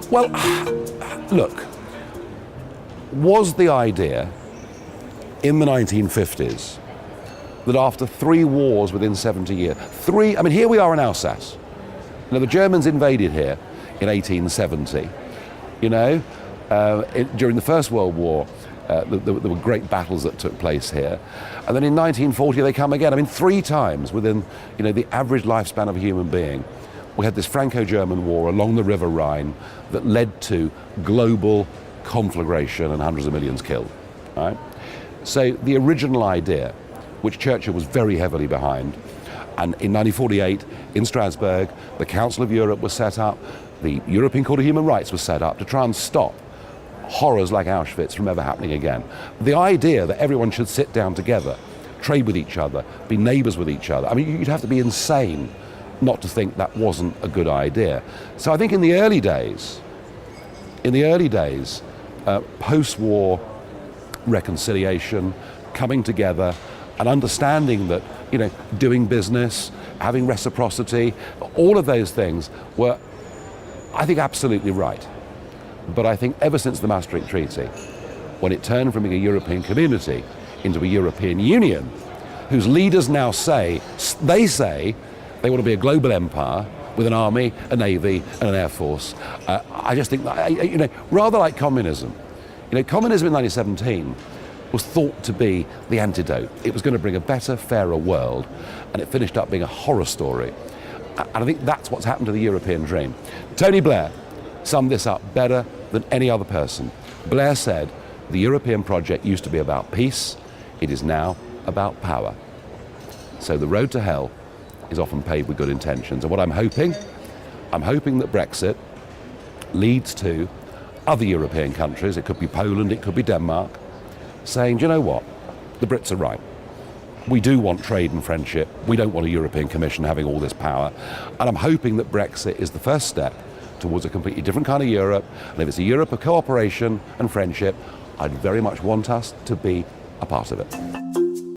Well, look, was the idea in the 1950s that after 3 wars within 70 years, here we are in Alsace. Now, the Germans invaded here in 1870, during the First World War. There were great battles that took place here. And then in 1940 they come again. 3 times within the average lifespan of a human being. We had this Franco-German war along the River Rhine that led to global conflagration and hundreds of millions killed. Right? So the original idea, which Churchill was very heavily behind, and in 1948 in Strasbourg, the Council of Europe was set up, the European Court of Human Rights was set up to try and stop horrors like Auschwitz from ever happening again. The idea that everyone should sit down together, trade with each other, be neighbours with each other. You'd have to be insane not to think that wasn't a good idea. So I think in the early days, post-war reconciliation, coming together and understanding that, doing business, having reciprocity, all of those things were, I think, absolutely right. But I think ever since the Maastricht Treaty, when it turned from being a European community into a European Union, whose leaders now say they want to be a global empire with an army, a navy, and an air force. I just think that, rather like communism. Communism in 1917 was thought to be the antidote. It was going to bring a better, fairer world, and it finished up being a horror story. And I think that's what's happened to the European dream. Tony Blair summed this up better than any other person. Blair said, the European project used to be about peace, it is now about power. So the road to hell is often paved with good intentions. And what I'm hoping that Brexit leads to other European countries, it could be Poland, it could be Denmark, saying, do you know what, the Brits are right. We do want trade and friendship. We don't want a European Commission having all this power. And I'm hoping that Brexit is the first step towards a completely different kind of Europe. And if it's a Europe of cooperation and friendship, I'd very much want us to be a part of it.